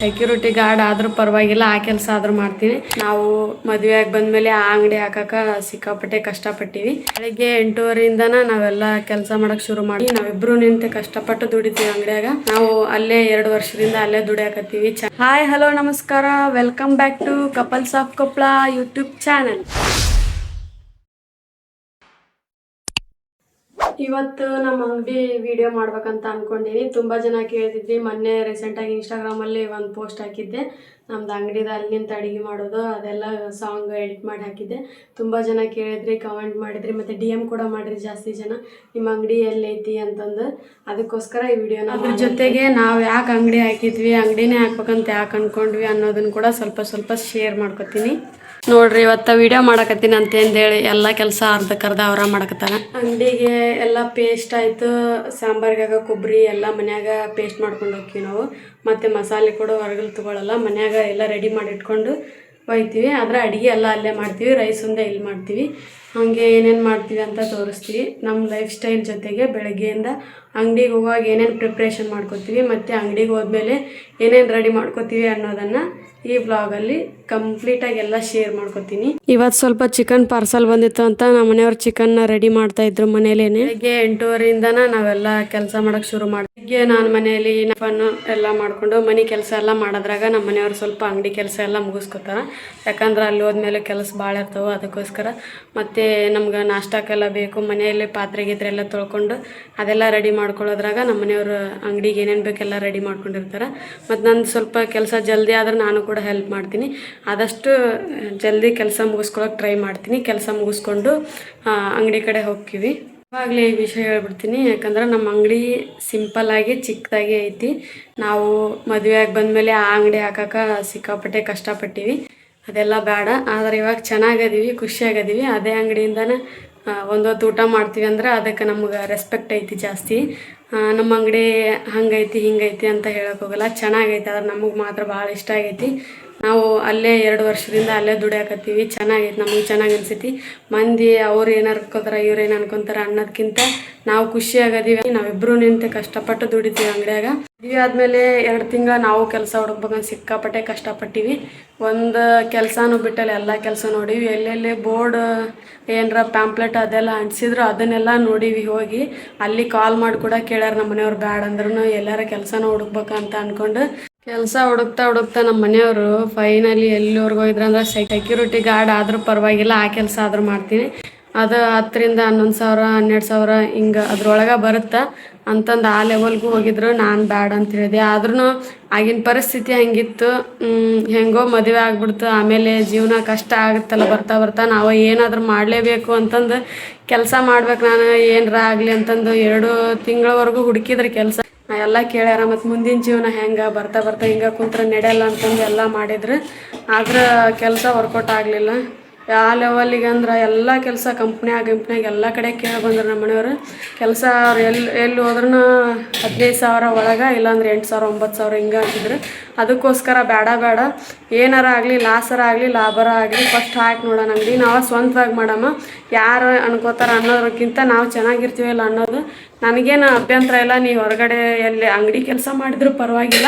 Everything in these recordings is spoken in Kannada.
ಸೆಕ್ಯೂರಿಟಿ ಗಾರ್ಡ್ ಆದ್ರೂ ಪರವಾಗಿಲ್ಲ, ಆ ಕೆಲಸ ಆದ್ರೂ ಮಾಡ್ತೀನಿ. ನಾವು ಮದುವೆ ಆಗಿ ಬಂದ್ಮೇಲೆ ಆ ಅಂಗಡಿ ಹಾಕಕ ಸಿಕ್ಕಾಪಟ್ಟೆ ಕಷ್ಟಪಟ್ಟಿವಿ. ಬೆಳಿಗ್ಗೆ 8:30ಇಂದನ ನಾವೆಲ್ಲ ಕೆಲಸ ಮಾಡಕ್ ಶುರು ಮಾಡಿ ನಾವಿಬ್ರು ನಿಂತು ಕಷ್ಟಪಟ್ಟು ದುಡಿತೀವಿ ಅಂಗಡಿಯಾಗ. ನಾವು ಅಲ್ಲೇ 2 ವರ್ಷದಿಂದ ಅಲ್ಲೇ ದುಡಿಯಾಕತ್ತೀವಿ. ಹಾಯ್ ಹಲೋ ನಮಸ್ಕಾರ, welcome back to couples of Koppal YouTube channel. ಇವತ್ತು ನಮ್ಮ ಅಂಗಡಿ ವಿಡಿಯೋ ಮಾಡ್ಬೇಕಂತ ಅನ್ಕೊಂಡಿನಿ. ತುಂಬಾ ಜನ ಕೇಳ್ತಿದ್ವಿ. ಮೊನ್ನೆ ರೀಸೆಂಟಾಗಿ ಇನ್ಸ್ಟಾಗ್ರಾಮಲ್ಲಿ ಒಂದು ಪೋಸ್ಟ್ ಹಾಕಿದ್ದೆ, ನಮ್ದು ಅಂಗಡಿದ ಅಲ್ಲಿ ನಿಂತು ಅಡುಗೆ ಮಾಡೋದು ಅದೆಲ್ಲ ಸಾಂಗ್ ಎಡಿಟ್ ಮಾಡಿ ಹಾಕಿದ್ದೆ. ತುಂಬ ಜನ ಕೇಳಿದ್ರಿ, ಕಮೆಂಟ್ ಮಾಡಿದ್ರಿ, ಮತ್ತು DM ಕೂಡ ಮಾಡಿದ್ರಿ ಜಾಸ್ತಿ ಜನ, ನಿಮ್ಮ ಅಂಗಡಿ ಎಲ್ಲೈತಿ ಅಂತಂದು. ಅದಕ್ಕೋಸ್ಕರ ಈ ವಿಡಿಯೋನ ಅದ್ರ ಜೊತೆಗೆ ನಾವು ಯಾಕೆ ಅಂಗಡಿ ಹಾಕಿದ್ವಿ, ಅಂಗಡಿನೇ ಹಾಕ್ಬೇಕಂತ ಯಾಕೆ ಅಂದ್ಕೊಂಡ್ವಿ ಅನ್ನೋದನ್ನು ಕೂಡ ಸ್ವಲ್ಪ ಶೇರ್ ಮಾಡ್ಕೊತೀನಿ. ನೋಡ್ರಿ, ಇವತ್ತು ವಿಡಿಯೋ ಮಾಡಕತ್ತೀನಿ ಅಂತಂದೇಳಿ ಎಲ್ಲ ಕೆಲಸ ಅರ್ಧಕ್ಕರ್ಧ ಅವರ ಮಾಡಕತ್ತಾರ. ಅಂಗಡಿಗೆ ಎಲ್ಲ ಪೇಸ್ಟ್ ಆಯಿತು, ಸಾಂಬಾರ್ಗಾಗ ಕೊಬ್ಬರಿ ಎಲ್ಲ ಮನ್ಯಾಗ ಪೇಸ್ಟ್ ಮಾಡ್ಕೊಂಡು ಹೋಗ್ತೀವಿ ನಾವು. ಮತ್ತು ಮಸಾಲೆ ಕೂಡ ಹೊರಗಲ್ಲಿ ತೊಗೊಳ್ಳಲ್ಲ, ಮನ್ಯಾಗ ಎಲ್ಲ ರೆಡಿ ಮಾಡಿ ಇಟ್ಕೊಂಡು ಒಯ್ತೀವಿ. ಆದರೆ ಅಡುಗೆ ಎಲ್ಲ ಅಲ್ಲೇ ಮಾಡ್ತೀವಿ, ರೈಸ್ ಒಂದೇ ಇಲ್ಲಿ ಮಾಡ್ತೀವಿ. ಹಾಗೆ ಏನೇನು ಮಾಡ್ತೀವಿ ಅಂತ ತೋರಿಸ್ತೀವಿ. ನಮ್ಮ ಲೈಫ್ ಸ್ಟೈಲ್ ಜೊತೆಗೆ ಬೆಳಗ್ಗೆಯಿಂದ ಅಂಗಡಿಗೆ ಹೋಗುವಾಗ ಏನೇನು ಪ್ರಿಪ್ರೇಷನ್ ಮಾಡ್ಕೋತೀವಿ ಮತ್ತು ಅಂಗಡಿಗೆ ಹೋದ್ಮೇಲೆ ಏನೇನು ರೆಡಿ ಮಾಡ್ಕೋತೀವಿ ಅನ್ನೋದನ್ನು ಈ ವ್ಲಾಗಲ್ಲಿ ಕಂಪ್ಲೀಟಾಗಿ ಎಲ್ಲ ಶೇರ್ ಮಾಡ್ಕೊತೀನಿ. ಇವತ್ತು ಸ್ವಲ್ಪ ಚಿಕನ್ ಪಾರ್ಸಲ್ ಬಂದಿತ್ತು ಅಂತ ನಮ್ಮ ಮನೆಯವ್ರು ಚಿಕನ್ನ ರೆಡಿ ಮಾಡ್ತಾ ಇದ್ರು ಮನೇಲೇನೆ. ಬೆಳಗ್ಗೆ 8:30ಇಂದನ ನಾವೆಲ್ಲ ಕೆಲಸ ಮಾಡಕ್ಕೆ ಶುರು ಮಾಡಿ. ಬೆಳಗ್ಗೆ ನಾನು ಮನೆಯಲ್ಲಿ ಫನ್ನು ಎಲ್ಲ ಮಾಡಿಕೊಂಡು ಮನೆ ಕೆಲಸ ಎಲ್ಲ ಮಾಡೋದ್ರಾಗ ನಮ್ಮ ಮನೆಯವ್ರು ಸ್ವಲ್ಪ ಅಂಗಡಿ ಕೆಲಸ ಎಲ್ಲ ಮುಗಿಸ್ಕೊತಾರೆ. ಯಾಕಂದ್ರೆ ಅಲ್ಲಿ ಹೋದ್ಮೇಲೆ ಕೆಲಸ ಭಾಳ ಇರ್ತಾವೆ, ಅದಕ್ಕೋಸ್ಕರ. ಮತ್ತು ನಮ್ಗೆ ನಾಷ್ಟಕ್ಕೆಲ್ಲ ಬೇಕು, ಮನೆಯಲ್ಲಿ ಪಾತ್ರೆ ಗೀತ್ರೆ ಎಲ್ಲ ತೊಳ್ಕೊಂಡು ಅದೆಲ್ಲ ರೆಡಿ ಮಾಡ್ಕೊಳ್ಳೋದ್ರಾಗ ನಮ್ಮ ಮನೆಯವರು ಅಂಗಡಿಗೆ ಏನೇನು ಬೇಕೆಲ್ಲ ರೆಡಿ ಮಾಡ್ಕೊಂಡಿರ್ತಾರೆ. ಮತ್ತು ನಂದು ಸ್ವಲ್ಪ ಕೆಲಸ ಜಲ್ದಿ ಆದ್ರೆ ನಾನು ಕೂಡ ಹೆಲ್ಪ್ ಮಾಡ್ತೀನಿ. ಆದಷ್ಟು ಜಲ್ದಿ ಕೆಲಸ ಮುಗಿಸ್ಕೊಳಕ್ಕೆ ಟ್ರೈ ಮಾಡ್ತೀನಿ. ಕೆಲಸ ಮುಗಿಸ್ಕೊಂಡು ಅಂಗಡಿ ಕಡೆ ಹೋಗ್ತೀವಿ. ಇವಾಗಲೇ ಈ ವಿಷಯ ಹೇಳ್ಬಿಡ್ತೀನಿ, ಯಾಕಂದ್ರೆ ನಮ್ಮ ಅಂಗಡಿ ಸಿಂಪಲ್ಲಾಗಿ ಚಿಕ್ಕದಾಗಿ ಐತಿ. ನಾವು ಮದುವೆ ಆಗಿ ಬಂದಮೇಲೆ ಆ ಅಂಗಡಿ ಹಾಕಕ್ಕೆ ಸಿಕ್ಕಾಪಟ್ಟೆ ಕಷ್ಟಪಟ್ಟಿವಿ. ಅದೆಲ್ಲ ಬೇಡ, ಆದರೆ ಇವಾಗ ಚೆನ್ನಾಗದೀವಿ, ಖುಷಿಯಾಗದೀವಿ. ಅದೇ ಅಂಗಡಿಯಿಂದನೇ ಒಂದೊತ್ತು ಊಟ ಮಾಡ್ತೀವಿ ಅಂದ್ರೆ ಅದಕ್ಕೆ ನಮ್ಗೆ ರೆಸ್ಪೆಕ್ಟ್ ಐತಿ ಜಾಸ್ತಿ. ನಮ್ಮ ಅಂಗಡಿ ಹಂಗೈತಿ ಹಿಂಗೈತಿ ಅಂತ ಹೇಳೋಕೆ ಹೋಗಲ್ಲ, ಚೆನ್ನಾಗೈತಿ. ಆದ್ರೆ ನಮಗೆ ಮಾತ್ರ ಭಾಳ ಇಷ್ಟ ಆಗೈತಿ. ನಾವು ಅಲ್ಲೇ 2 ವರ್ಷದಿಂದ ಅಲ್ಲೇ ದುಡಿಯಾಕತ್ತೀವಿ. ಚೆನ್ನಾಗೈತಿ, ನಮಗೆ ಚೆನ್ನಾಗಿ ಅನ್ಸೈತಿ. ಮಂದಿ ಅವ್ರು ಏನಾರು ಅನ್ಕೋತಾರೆ, ಇವ್ರು ಏನು ಅನ್ಕೊತಾರೆ ಅನ್ನೋದಕ್ಕಿಂತ ನಾವು ಖುಷಿಯಾಗದೀವಿ. ನಾವಿಬ್ಬರು ನಿಂತು ಕಷ್ಟಪಟ್ಟು ದುಡಿತೀವಿ ಅಂಗಡಿಯಾಗ. ಮದುವೆ ಆದಮೇಲೆ 2 ತಿಂಗಳು ನಾವು ಕೆಲಸ ಹುಡುಕ್ಬೇಕಂತ ಸಿಕ್ಕಾಪಟ್ಟೆ ಕಷ್ಟಪಟ್ಟಿವಿ. ಒಂದು ಕೆಲಸನೂ ಬಿಟ್ಟಲ್ಲಿ ಎಲ್ಲ ಕೆಲಸ ನೋಡಿವಿ. ಎಲ್ಲೆಲ್ಲಿ ಬೋರ್ಡ್ ಏನರ ಪ್ಯಾಂಪ್ಲೆಟ್ ಅದೆಲ್ಲ ಅಂಟಿಸಿದ್ರು ಅದನ್ನೆಲ್ಲ ನೋಡಿವಿ. ಹೋಗಿ ಅಲ್ಲಿ ಕಾಲ್ ಮಾಡಿ ಕೂಡ ಕೇಳ್ಯಾರ ನಮ್ಮ ಮನೆಯವ್ರು. ಬ್ಯಾಡ ಅಂದ್ರೂ ಎಲ್ಲಾರ ಕೆಲಸನ ಹುಡುಕ್ಬೇಕಂತ ಅಂದ್ಕೊಂಡು ಕೆಲಸ ಹುಡುಕ್ತಾ ನಮ್ಮ ಮನೆಯವರು ಫೈನಲಿ ಎಲ್ಲಿವರೆಗೂ ಹೋಗಿದ್ರು ಅಂದ್ರೆ ಸೆಕ್ಯೂರಿಟಿ ಗಾರ್ಡ್ ಆದರೂ ಪರವಾಗಿಲ್ಲ, ಆ ಕೆಲಸ ಆದರೂ ಮಾಡ್ತೀನಿ. ಅದು 10,000 11,000 12,000 ಹಿಂಗೆ ಅದ್ರೊಳಗೆ ಬರುತ್ತಾ ಅಂತಂದು ಆ ಲೆವೆಲ್ಗೂ ಹೋಗಿದ್ರು. ನಾನು ಬ್ಯಾಡ ಅಂತ ಹೇಳಿದೆ. ಆದ್ರೂ ಆಗಿನ ಪರಿಸ್ಥಿತಿ ಹಂಗಿತ್ತು. ಹೆಂಗೋ ಮದುವೆ ಆಗ್ಬಿಡ್ತು. ಆಮೇಲೆ ಜೀವನ ಕಷ್ಟ ಆಗುತ್ತಲ್ಲ, ಬರ್ತಾ ನಾವು ಏನಾದರೂ ಮಾಡಲೇಬೇಕು ಅಂತಂದು ಕೆಲಸ ಮಾಡ್ಬೇಕು. ನಾನು ಏನರ ಆಗಲಿ ಅಂತಂದು 2 ತಿಂಗಳವರೆಗೂ ಹುಡುಕಿದ್ರೆ ಕೆಲಸ ಎಲ್ಲ ಕೇಳ್ಯಾರ. ಮತ್ತು ಮುಂದಿನ ಜೀವನ ಹೆಂಗೆ ಬರ್ತಾ ಹಿಂಗೆ ಕುಂತ್ರೆ ನಡೆಯಲ್ಲ ಅಂತಂದು ಎಲ್ಲ ಮಾಡಿದ್ರು. ಆದ್ರೆ ಕೆಲಸ ವರ್ಕೌಟ್ ಆಗಲಿಲ್ಲ. ಆ ಲೆವೆಲ್ಲಿಗೆ ಅಂದ್ರೆ ಎಲ್ಲ ಕೆಲಸ ಕಂಪ್ನ್ಯಾಗ ಎಲ್ಲ ಕಡೆ ಕೇಳಿ ಬಂದ್ರು ನಮ್ಮ ಮನೆಯವರು. ಕೆಲಸ ಅವ್ರು ಎಲ್ಲಿ ಹೋದ್ರೂ 15,000 ಒಳಗೆ, ಇಲ್ಲಾಂದ್ರೆ 8,000 9,000 ಹಿಂಗೆ ಅಂತಿದ್ರು. ಅದಕ್ಕೋಸ್ಕರ ಬೇಡ ಏನಾರ ಆಗಲಿ, ಲಾಸರ ಆಗಲಿ ಲಾಭರ ಆಗಲಿ ಫಸ್ಟ್ ಹಾಕಿ ನೋಡೋಣ ಅಂಗಡಿ. ನಾವು ಸ್ವಂತವಾಗಿ ಮಾಡಮ್ಮ, ಯಾರು ಅನ್ಕೋತಾರೆ ಅನ್ನೋದಕ್ಕಿಂತ ನಾವು ಚೆನ್ನಾಗಿರ್ತೀವಲ್ಲ ಅನ್ನೋದು. ನನಗೇನು ಅಭ್ಯಂತರ ಇಲ್ಲ, ನೀವು ಹೊರಗಡೆ ಎಲ್ಲಿ ಅಂಗಡಿ ಕೆಲಸ ಮಾಡಿದ್ರು ಪರವಾಗಿಲ್ಲ,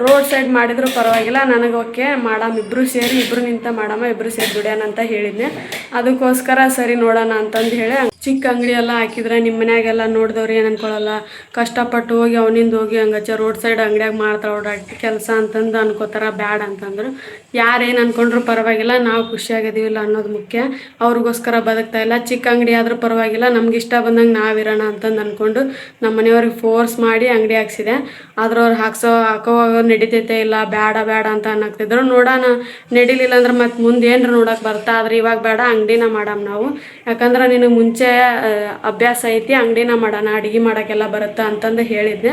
ರೋಡ್ ಸೈಡ್ ಮಾಡಿದ್ರು ಪರವಾಗಿಲ್ಲ, ನನಗೆ ಓಕೆ ಮಾಡಮ್ಮ. ಇಬ್ಬರು ನಿಂತ ಮಾಡಮ್ಮ, ಇಬ್ಬರು ಸೇರಿ ದುಡಿಯೋಣ ಅಂತ ಹೇಳಿದ್ನೆ. ಅದಕ್ಕೋಸ್ಕರ ಸರಿ ನೋಡೋಣ ಅಂತಂದು ಹೇಳಿ ಚಿಕ್ಕ ಅಂಗಡಿ ಎಲ್ಲ ಹಾಕಿದ್ರೆ ನಿಮ್ಮ ಮನ್ಯಾಗೆಲ್ಲ ನೋಡಿದವ್ರು ಏನು ಅನ್ಕೊಳ್ಳಲ್ಲ. ಕಷ್ಟಪಟ್ಟು ಹೋಗಿ ಅವನಿಂದ ಹೋಗಿ ಹಂಗಚ್ಚ ರೋಡ್ ಸೈಡ್ ಅಂಗಡಿಯಾಗ ಮಾಡ್ತಾಳೆ ಓಡಾಡಿ ಕೆಲಸ ಅಂತಂದು ಅನ್ಕೋತಾರ. ಬ್ಯಾಡ ಅಂತಂದ್ರು ಯಾರೇನು ಅನ್ಕೊಂಡ್ರು ಪರವಾಗಿಲ್ಲ, ನಾವು ಖುಷಿಯಾಗಿದ್ದೀವಿಲ್ಲ ಅನ್ನೋದು ಮುಖ್ಯ. ಅವ್ರಿಗೋಸ್ಕರ ಬದುಕ್ತಾ ಇಲ್ಲ. ಚಿಕ್ಕ ಅಂಗಡಿ ಆದರೂ ಪರವಾಗಿಲ್ಲ, ನಮ್ಗೆ ಇಷ್ಟ ಬಂದಂಗೆ ನಾವಿರೋಣ ಅಂತಂದು ಅಂದ್ಕೊಂಡು ನಮ್ಮ ಮನೆಯವ್ರಿಗೆ ಫೋರ್ಸ್ ಮಾಡಿ ಅಂಗಡಿ ಹಾಕ್ಸಿದೆ. ಆದ್ರೆ ಅವ್ರು ಹಾಕೋವಾಗ ನಡಿತೈತೆ ಇಲ್ಲ, ಬೇಡ ಅಂತ ಅನ್ನಕ್ತಿದ್ರು. ನೋಡೋಣ, ನಡಿಲಿಲ್ಲ ಅಂದ್ರೆ ಮತ್ತು ಮುಂದೆ ಏನ್ರ ನೋಡೋಕೆ ಬರ್ತಾ. ಆದ್ರೆ ಇವಾಗ ಬೇಡ, ಅಂಗಡಿನ ಮಾಡಮ್ಮ ನಾವು. ಯಾಕಂದ್ರೆ ನಿನಗೆ ಮುಂಚೆ ಅಭ್ಯಾಸ ಐತಿ, ಅಂಗಡಿನ ಮಾಡೋಣ, ಅಡುಗೆ ಮಾಡೋಕ್ಕೆಲ್ಲ ಬರುತ್ತಾ ಅಂತಂದು ಹೇಳಿದ್ದೆ.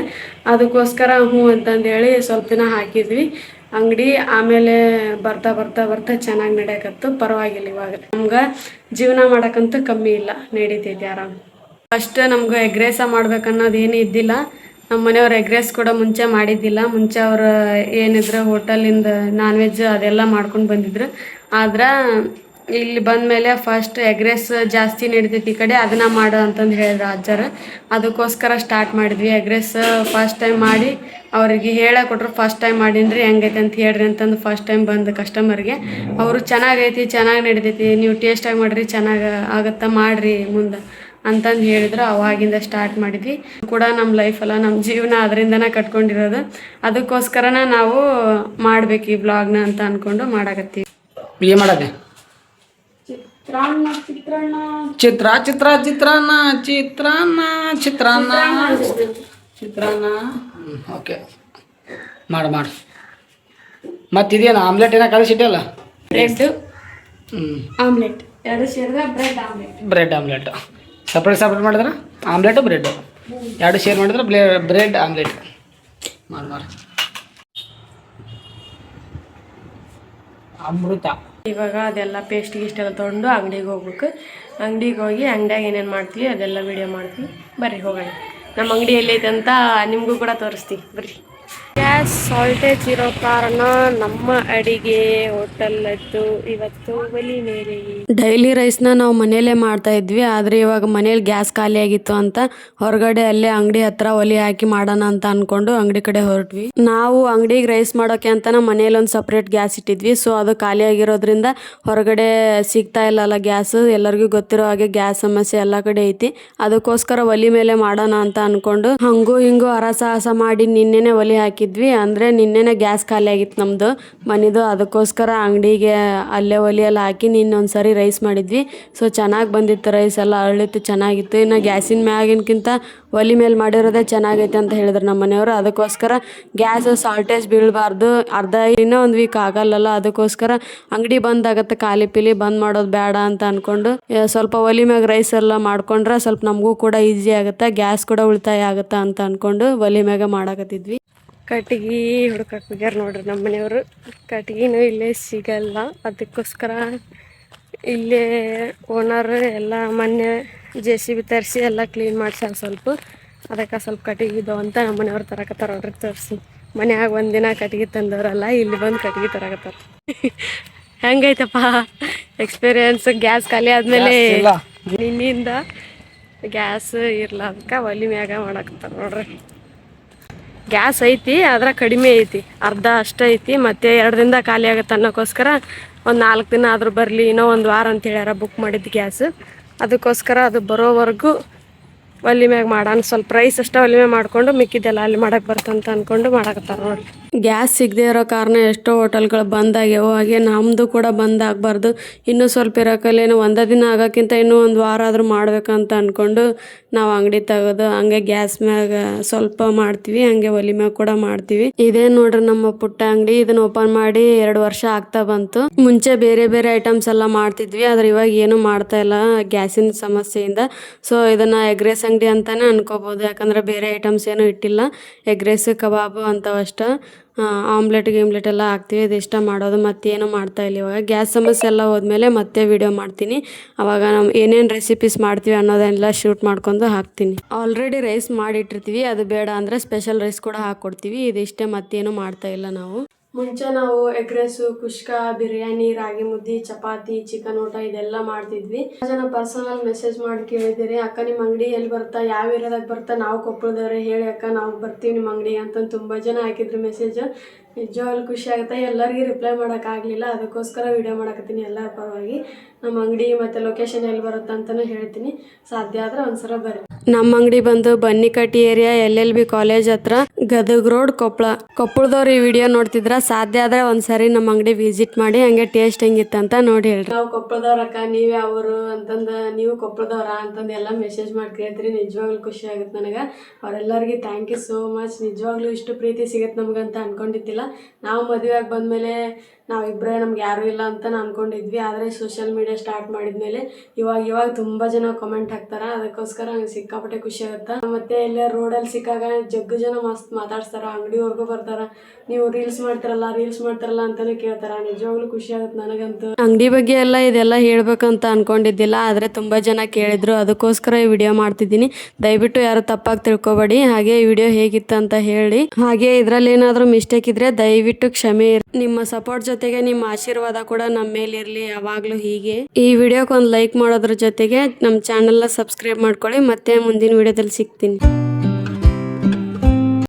ಅದಕ್ಕೋಸ್ಕರ ಹ್ಞೂ ಅಂತಂದು ಹೇಳಿ ಸ್ವಲ್ಪ ದಿನ ಹಾಕಿದ್ವಿ ಅಂಗಡಿ. ಆಮೇಲೆ ಬರ್ತಾ ಚೆನ್ನಾಗಿ ನಡೆಯಕತ್ತು, ಪರವಾಗಿಲ್ಲ. ಇವಾಗ ನಮ್ಗೆ ಜೀವನ ಮಾಡೋಕ್ಕಂತೂ ಕಮ್ಮಿ ಇಲ್ಲ, ನಡೀತೈತಿ ಆರಾಮ್. ಫಸ್ಟ್ ನಮ್ಗೆ ಎಗ್ ರೈಸ ಮಾಡ್ಬೇಕನ್ನೋದು ಏನೂ ಇದ್ದಿಲ್ಲ. ನಮ್ಮ ಮನೆಯವ್ರು ಎಗ್ ರೈಸ್ ಕೂಡ ಮುಂಚೆ ಮಾಡಿದ್ದಿಲ್ಲ. ಮುಂಚೆ ಅವ್ರು ಏನಿದ್ರು ಹೋಟೆಲಿಂದ ನಾನ್ ವೆಜ್ ಅದೆಲ್ಲ ಮಾಡ್ಕೊಂಡು ಬಂದಿದ್ರು. ಆದ್ರೆ ಇಲ್ಲಿ ಬಂದಮೇಲೆ ಫಸ್ಟ್ ಎಗ್ ರೈಸ್ ಜಾಸ್ತಿ ನಡಿತೈತಿ ಈ ಕಡೆ, ಅದನ್ನ ಮಾಡು ಅಂತಂದು ಹೇಳಿದ್ರು ಅಜ್ಜರು. ಅದಕ್ಕೋಸ್ಕರ ಸ್ಟಾರ್ಟ್ ಮಾಡಿದ್ವಿ. ಎಗ್ ರೈಸ್ ಫಸ್ಟ್ ಟೈಮ್ ಮಾಡಿ ಅವರಿಗೆ ಕೊಟ್ಟರು ಫಸ್ಟ್ ಟೈಮ್ ಮಾಡೀನಿ ಹೆಂಗೈತೆ ಅಂತ ಹೇಳ್ರಿ ಅಂತಂದು ಫಸ್ಟ್ ಟೈಮ್ ಬಂದು ಕಸ್ಟಮರ್ಗೆ ಅವರು ಚೆನ್ನಾಗೈತಿ ಚೆನ್ನಾಗಿ ನಡಿತೈತಿ ನೀವು ಟೇಸ್ಟಾಗಿ ಮಾಡಿರಿ ಚೆನ್ನಾಗಿ ಆಗತ್ತಾ ಮಾಡಿರಿ ಮುಂದೆ ಅಂತಂದು ಹೇಳಿದ್ರು. ಅವಾಗಿಂದ ಸ್ಟಾರ್ಟ್ ಮಾಡಿದ್ವಿ ಕೂಡ ನಮ್ಮ ಲೈಫೆಲ್ಲ ನಮ್ಮ ಜೀವನ ಅದರಿಂದನೇ ಕಟ್ಕೊಂಡಿರೋದು. ಅದಕ್ಕೋಸ್ಕರನ ನಾವು ಮಾಡ್ಬೇಕು ಈ ಬ್ಲಾಗ್ನ ಅಂತ ಅಂದ್ಕೊಂಡು ಮಾಡಾಕತ್ತೀವಿ. ಏನು ಮಾಡತ್ತೆ ಚಿತ್ರಾನ್ನ ಓಕೆ ಮಾಡು ಮತ್ತು ಇದೇನು ಆಮ್ಲೆಟ್ ಏನೋ ಕಳಿಸಿಟ್ಟಲ್ಲ ಬ್ರೆಡ್ ಆಮ್ಲೆಟ್ 2 ಸೇರಿದ್ರೆ ಬ್ರೆಡ್ ಆಮ್ಲೆಟ್ ಸಪ್ರೇಟ್ ಮಾಡಿದ್ರೆ ಆಮ್ಲೆಟು ಬ್ರೆಡ್ಡು 2 ಶೇರ್ ಮಾಡಿದ್ರೆ ಬ್ರೆಡ್ ಆಮ್ಲೆಟ್ ಮಾಡು ಅಮೃತ. ಇವಾಗ ಅದೆಲ್ಲ ಪೇಸ್ಟ್ ಗಿಷ್ಟೆಲ್ಲ ತೊಗೊಂಡು ಅಂಗಡಿಗೆ ಹೋಗ್ಬೇಕು. ಅಂಗಡಿಗೆ ಹೋಗಿ ಅಂಗಡಿಯಾಗ ಏನೇನು ಮಾಡ್ತೀವಿ ಅದೆಲ್ಲ ವಿಡಿಯೋ ಮಾಡ್ತೀವಿ. ಬರ್ರಿ ಹೋಗೋಣ. ನಮ್ಮ ಅಂಗಡಿ ಎಲ್ಲೈತೆ ಅಂತ ನಿಮಗೂ ಕೂಡ ತೋರಿಸ್ತೀವಿ ಬರ್ರಿ. ಗ್ಯಾಸ್ ಶಾರ್ಟೇಜ್ ಇರೋ ಕಾರಣ ನಮ್ಮ ಅಡಿಗೆ ಹೋಟೆಲ್ ಇತ್ತು ಇವತ್ತು ಒಲಿ ಮೇಲೆ. ಡೈಲಿ ರೈಸ್ನ ನಾವು ಮನೆಯಲ್ಲೇ ಮಾಡ್ತಾ ಇದ್ವಿ. ಆದರೆ ಇವಾಗ ಮನೇಲಿ ಗ್ಯಾಸ್ ಖಾಲಿ ಆಗಿತ್ತು ಅಂತ ಹೊರಗಡೆ ಅಲ್ಲೇ ಅಂಗಡಿ ಹತ್ರ ಒಲಿ ಹಾಕಿ ಮಾಡೋಣ ಅಂತ ಅನ್ಕೊಂಡು ಅಂಗಡಿ ಕಡೆ ಹೊರಟ್ವಿ. ನಾವು ಅಂಗಡಿಗೆ ರೈಸ್ ಮಾಡೋಕೆ ಅಂತ ಮನೇಲಿ ಒಂದು ಸಪ್ರೇಟ್ ಗ್ಯಾಸ್ ಇಟ್ಟಿದ್ವಿ. ಸೊ ಅದು ಖಾಲಿ ಆಗಿರೋದ್ರಿಂದ ಹೊರಗಡೆ ಸಿಗ್ತಾ ಇಲ್ಲಲ್ಲ ಗ್ಯಾಸ್. ಎಲ್ಲರಿಗೂ ಗೊತ್ತಿರೋ ಹಾಗೆ ಗ್ಯಾಸ್ ಸಮಸ್ಯೆ ಎಲ್ಲ ಕಡೆ ಐತಿ. ಅದಕ್ಕೋಸ್ಕರ ಒಲಿ ಮೇಲೆ ಮಾಡೋಣ ಅಂತ ಅನ್ಕೊಂಡು ಹಂಗೂ ಹಿಂಗೂ ಹರಸಾಹಸ ಮಾಡಿ ನಿನ್ನೆನೆ ಒಲಿ ಹಾಕಿದ್ವಿ. ಅಂದ್ರೆ ನಿನ್ನೆನೆ ಗ್ಯಾಸ್ ಖಾಲಿ ಆಗಿತ್ತು ನಮ್ದು ಮನಿದು. ಅದಕ್ಕೋಸ್ಕರ ಅಂಗಡಿಗೆ ಅಲ್ಲೇ ಒಲಿಯಲ್ಲಿ ಹಾಕಿ ನಿನ್ನೊಂದ್ಸರಿ ರೈಸ್ ಮಾಡಿದ್ವಿ. ಸೊ ಚೆನ್ನಾಗಿ ಬಂದಿತ್ತು ರೈಸ್ ಎಲ್ಲ ಅರಳಿತ್ತು ಚೆನ್ನಾಗಿತ್ತು. ಇನ್ನು ಗ್ಯಾಸಿನ ಮ್ಯಾಗಿನ್ಕಿಂತ ಒಲಿ ಮೇಲೆ ಮಾಡಿರೋದೇ ಚೆನ್ನಾಗೈತೆ ಅಂತ ಹೇಳಿದ್ರು ನಮ್ಮ ಮನೆಯವರು. ಅದಕ್ಕೋಸ್ಕರ ಗ್ಯಾಸ್ ಶಾರ್ಟೇಜ್ ಬೀಳಬಾರ್ದು. ಇನ್ನೂ ಒಂದು ವೀಕ್ ಆಗಲ್ಲಲ್ಲ, ಅದಕ್ಕೋಸ್ಕರ ಅಂಗಡಿ ಬಂದಾಗತ್ತೆ ಖಾಲಿ ಪಿಲಿ ಬಂದ್ ಮಾಡೋದು ಬೇಡ ಅಂತ ಅನ್ಕೊಂಡು ಸ್ವಲ್ಪ ಒಲಿ ಮ್ಯಾಗ ರೈಸ್ ಎಲ್ಲ ಮಾಡ್ಕೊಂಡ್ರೆ ಸ್ವಲ್ಪ ನಮಗೂ ಕೂಡ ಈಸಿ ಆಗುತ್ತೆ, ಗ್ಯಾಸ್ ಕೂಡ ಉಳಿತಾಯ ಆಗುತ್ತೆ ಅಂತ ಅನ್ಕೊಂಡು ಒಲಿ ಮ್ಯಾಗ ಮಾಡಾಕತ್ತಿದ್ವಿ. ಕಟ್ಟಿಗೆ ಹುಡ್ಕಕ್ಕೆ ಹೋಗ್ಯಾರ ನೋಡ್ರಿ ನಮ್ಮ ಮನೆಯವರು. ಕಟ್ಟಿಗೆನೂ ಇಲ್ಲೇ ಸಿಗಲ್ಲ, ಅದಕ್ಕೋಸ್ಕರ ಇಲ್ಲೇ ಓನರ್ ಎಲ್ಲ ಮೊನ್ನೆ JCB ತರಿಸಿ ಎಲ್ಲ ಕ್ಲೀನ್ ಮಾಡ್ಸ್ಯಾರ ಅದಕ್ಕೆ ಸ್ವಲ್ಪ ಕಟ್ಟಿಗೆ ಇದಾವ ಅಂತ ನಮ್ಮ ಮನೆಯವ್ರು ತರಕತ್ತಾರ ನೋಡ್ರಿ. ತರಿಸಿ ಮನ್ಯಾಗ ಒಂದಿನ ಕಟ್ಟಿಗೆ ತಂದವರಲ್ಲ, ಇಲ್ಲಿ ಬಂದು ಕಟ್ಟಿಗೆ ತರಕತ್ತಾರ. ಹೆಂಗೈತಪ್ಪ ಎಕ್ಸ್ಪೀರಿಯನ್ಸ್? ಗ್ಯಾಸ್ ಖಾಲಿ ಆದಮೇಲೆ ನಿನ್ನಿಂದ ಗ್ಯಾಸ್ ಇರ್ಲಾರ್ದಕ್ಕೆ ಒಲಿ ಮ್ಯಾಗ ಮಾಡಾಕತ್ತಾರ ನೋಡ್ರಿ. ಗ್ಯಾಸ್ ಐತಿ ಆದ್ರೆ ಕಡಿಮೆ ಐತಿ, ಅರ್ಧ ಅಷ್ಟೇ ಐತಿ. ಮತ್ತೆ 2 ದಿನದಾಗ ಖಾಲಿ ಆಗುತ್ತೆ ಅನ್ನೋಕ್ಕೋಸ್ಕರ ಒಂದು 4 ದಿನ ಆದರೂ ಬರಲಿ, ಇನ್ನೂ 1 ವಾರ ಅಂತ ಹೇಳ್ಯಾರ ಬುಕ್ ಮಾಡಿದ್ದು ಗ್ಯಾಸ್. ಅದಕ್ಕೋಸ್ಕರ ಅದು ಬರೋವರೆಗೂ ಒಲಿ ಮ್ಯಾಗ ಮಾಡೋಣ. ಸ್ವಲ್ಪ ರೈಸ್ ಅಷ್ಟೇ ಒಲಿ ಮ್ಯಾಗ ಮಾಡ್ಕೊಂಡು ಮಿಕ್ಕಿದ್ದೆಲ್ಲ ಅಲ್ಲಿ ಮಾಡಕ್ಕೆ ಬರ್ತಂತ ಅಂದ್ಕೊಂಡು ಮಾಡಕತ್ತಾರ ನೋಡಿ. ಗ್ಯಾಸ್ ಸಿಗದೆ ಇರೋ ಕಾರಣ ಎಷ್ಟೋ ಹೋಟೆಲ್ಗಳು ಬಂದಾಗ್ಯಾವ. ಹಾಗೆ ನಮ್ಮದು ಕೂಡ ಬಂದಾಗಬಾರ್ದು. ಇನ್ನೂ ಸ್ವಲ್ಪ ಇರೋಕಲ್ಲೇನು 1 ದಿನ ಆಗೋಕ್ಕಿಂತ ಇನ್ನೂ 1 ವಾರ ಆದರೂ ಮಾಡ್ಬೇಕಂತ ಅಂದ್ಕೊಂಡು ನಾವು ಅಂಗಡಿ ತೆಗೆದು ಹಂಗೆ ಗ್ಯಾಸ್ ಮ್ಯಾಗ ಸ್ವಲ್ಪ ಮಾಡ್ತೀವಿ, ಹಂಗೆ ಒಲಿ ಮ್ಯಾಗ ಕೂಡ ಮಾಡ್ತೀವಿ. ಇದೇ ನೋಡ್ರಿ ನಮ್ಮ ಪುಟ್ಟ ಅಂಗಡಿ. ಇದನ್ನ ಓಪನ್ ಮಾಡಿ 2 ವರ್ಷ ಆಗ್ತಾ ಬಂತು. ಮುಂಚೆ ಬೇರೆ ಬೇರೆ ಐಟಮ್ಸ್ ಎಲ್ಲ ಮಾಡ್ತಿದ್ವಿ, ಆದ್ರೆ ಇವಾಗ ಏನು ಮಾಡ್ತಾ ಇಲ್ಲ ಗ್ಯಾಸಿನ ಸಮಸ್ಯೆಯಿಂದ. ಸೊ ಇದನ್ನ ಎಗ್ ರೈಸ್ ಅಂಗಡಿ ಅಂತಾನೆ ಅನ್ಕೋಬಹುದು, ಯಾಕಂದ್ರೆ ಬೇರೆ ಐಟಮ್ಸ್ ಏನು ಇಟ್ಟಿಲ್ಲ. ಎಗ್ ರೈಸ್ ಕಬಾಬು ಅಂತವಷ್ಟ, ಆಮ್ಲೆಟ್ ಗಿಮ್ಲೆಟ್ ಎಲ್ಲ ಹಾಕ್ತೀವಿ. ಇದಿಷ್ಟ ಮಾಡೋದು, ಮತ್ತೇನು ಮಾಡ್ತಾ ಇಲ್ಲ. ಇವಾಗ ಗ್ಯಾಸ್ ಸಮಸ್ಯೆ ಎಲ್ಲ ಹೋದ್ಮೇಲೆ ಮತ್ತೆ ವಿಡಿಯೋ ಮಾಡ್ತೀನಿ. ಅವಾಗ ನಾವು ಏನೇನು ರೆಸಿಪೀಸ್ ಮಾಡ್ತೀವಿ ಅನ್ನೋದನ್ನೆಲ್ಲ ಶೂಟ್ ಮಾಡ್ಕೊಂಡು ಹಾಕ್ತೀನಿ. ಆಲ್ರೆಡಿ ರೈಸ್ ಮಾಡಿಟ್ಟಿರ್ತೀವಿ, ಅದು ಬೇಡ ಅಂದರೆ ಸ್ಪೆಷಲ್ ರೈಸ್ ಕೂಡ ಹಾಕ್ಕೊಡ್ತೀವಿ. ಇದಿಷ್ಟೇ, ಮತ್ತೇನು ಮಾಡ್ತಾ ಇಲ್ಲ ನಾವು. ಮುಂಚೆ ನಾವು ಎಗ್ ರೈಸು, ಕುಷ್ಕ, ಬಿರಿಯಾನಿ, ರಾಗಿ ಮುದ್ದೆ, ಚಪಾತಿ, ಚಿಕನ್ ಊಟ ಇದೆಲ್ಲ ಮಾಡ್ತಿದ್ವಿ. ಜನ ಪರ್ಸನಲ್ ಮೆಸೇಜ್ ಮಾಡಿ ಕೇಳಿದಿರಿ, ಅಕ್ಕ ನಿಮ್ಮ ಅಂಗಡಿ ಎಲ್ಲಿ ಬರ್ತಾ, ಯಾವ ಏರಿಯಾದಾಗ ಬರ್ತಾ, ನಾವು ಕೊಪ್ಪಳದವ್ರೆ ಹೇಳಿ ಅಕ್ಕ ನಾವು ಬರ್ತೀವಿ ನಿಮ್ಮ ಅಂಗಡಿಗೆ ಅಂತ ತುಂಬ ಜನ ಹಾಕಿದ್ರು ಮೆಸೇಜ್. ನಿಜವಾಗ್ಲೂ ಖುಷಿ ಆಗುತ್ತೆ. ಎಲ್ಲರಿಗೂ ರಿಪ್ಲೈ ಮಾಡೋಕ್ಕಾಗಲಿಲ್ಲ, ಅದಕ್ಕೋಸ್ಕರ ವಿಡಿಯೋ ಮಾಡಕತ್ತೀನಿ ಎಲ್ಲರ ಪರವಾಗಿ. ನಮ್ಮ ಅಂಗಡಿ ಮತ್ತು ಲೊಕೇಶನ್ ಎಲ್ಲಿ ಬರುತ್ತೆ ಅಂತಲೂ ಹೇಳ್ತೀನಿ, ಸಾಧ್ಯ ಆದರೆ ಒಂದ್ಸಲ ಬರ್ರಿ. ನಮ್ಮ ಅಂಗಡಿ ಬಂದು ಬನ್ನಿಕಟ್ಟಿ ಏರಿಯಾ, LLB ಕಾಲೇಜ್ ಹತ್ರ, ಗದಗ್ ರೋಡ್, ಕೊಪ್ಪಳದವ್ರು ಈ ವಿಡಿಯೋ ನೋಡ್ತಿದ್ರ ಸಾಧ್ಯ ಆದರೆ ಒಂದ್ಸರಿ ನಮ್ಮ ಅಂಗಡಿ ವಿಸಿಟ್ ಮಾಡಿ, ಹಂಗೆ ಟೇಸ್ಟ್ ಹೆಂಗಿತ್ತಂತ ನೋಡಿ ಹೇಳ್ರಿ. ನಾವು ಕೊಪ್ಪಳದವ್ರ ಅಕ್ಕ, ನೀವೇ ಅವರು ಅಂತಂದು, ನೀವು ಕೊಪ್ಪಳದವ್ರ ಅಂತಂದು ಎಲ್ಲ ಮೆಸೇಜ್ ಮಾಡಿ ಕೇಳ್ತೀರಿ. ನಿಜವಾಗ್ಲೂ ಖುಷಿ ಆಗುತ್ತೆ ನನಗೆ. ಅವರೆಲ್ಲರಿಗೆ ಥ್ಯಾಂಕ್ ಯು ಸೋ ಮಚ್. ನಿಜವಾಗ್ಲೂ ಇಷ್ಟು ಪ್ರೀತಿ ಸಿಗುತ್ತೆ ನಮ್ಗಂತ ಅನ್ಕೊಂಡಿದ್ದಿಲ್ಲ. ನಾವು ಮದುವೆಯಾಗಿ ಬಂದಮೇಲೆ ನಾವಿಬ್ಬರೇ, ನಮ್ಗೆ ಯಾರೂ ಇಲ್ಲ ಅಂತ ಅನ್ಕೊಂಡಿದ್ವಿ. ಆದರೆ ಸೋಷಿಯಲ್ ಮೀಡಿಯಾ ಸ್ಟಾರ್ಟ್ ಮಾಡಿದ್ಮೇಲೆ ಇವಾಗ ತುಂಬ ಜನ ಕಮೆಂಟ್ ಹಾಕ್ತಾರೆ. ಅದಕ್ಕೋಸ್ಕರ ನಂಗೆ ಸಿಕ್ಕಾಪಟ್ಟೆ ಖುಷಿ ಆಗುತ್ತೆ. ಮತ್ತೆ ಎಲ್ಲ ರೋಡಲ್ಲಿ ಸಿಕ್ಕಾಗ ಜಗ್ಗು ಜನ ಮಸ್ತ್ ಮಾತಾಡ್ಸ್ತಾರ, ಅಂಗಡಿವರೆಗೂ ಬರ್ತಾರ, ನೀವು ರೀಲ್ಸ್ ಮಾಡ್ತಾರಲ್ಲ ಅಂತಾನೆ ಕೇಳ್ತಾರ. ನಿಜವಾಗ್ಲೂ ಖುಷಿ ಆಗುತ್ತೆ ನನಗಂತೂ. ಅಂಗಡಿ ಬಗ್ಗೆ ಎಲ್ಲ ಇದೆಲ್ಲ ಹೇಳ್ಬೇಕಂತ ಅನ್ಕೊಂಡಿದ್ದಿಲ್ಲ, ಆದರೆ ತುಂಬ ಜನ ಕೇಳಿದ್ರು, ಅದಕ್ಕೋಸ್ಕರ ಈ ವಿಡಿಯೋ ಮಾಡ್ತಿದ್ದೀನಿ. ದಯವಿಟ್ಟು ಯಾರು ತಪ್ಪಾಗಿ ತಿಳ್ಕೊಬೇಡಿ. ಹಾಗೆ ಈ ವಿಡಿಯೋ ಹೇಗಿತ್ತು ಅಂತ ಹೇಳಿ, ಹಾಗೆ ಇದರಲ್ಲಿ ಏನಾದರೂ ಮಿಸ್ಟೇಕ್ ಇದ್ರೆ ದಯವಿಟ್ಟು ಕ್ಷಮೆ ಇರಿ. ನಿಮ್ಮ ಸಪೋರ್ಟ್ ಜೊತೆಗೆ ನಿಮ್ಮ ಆಶೀರ್ವಾದ ಕೂಡ ನಮ್ಮ ಮೇಲಿರಲಿ ಯಾವಾಗಲೂ ಹೀಗೆ. ಈ ವಿಡಿಯೋಕ್ಕೆ ಒಂದು ಲೈಕ್ ಮಾಡೋದ್ರ ಜೊತೆಗೆ ನಮ್ಮ ಚಾನಲ್ನ ಸಬ್ಸ್ಕ್ರೈಬ್ ಮಾಡ್ಕೊಳ್ಳಿ. ಮತ್ತೆ ಮುಂದಿನ ವಿಡಿಯೋದಲ್ಲಿ ಸಿಗ್ತೀನಿ.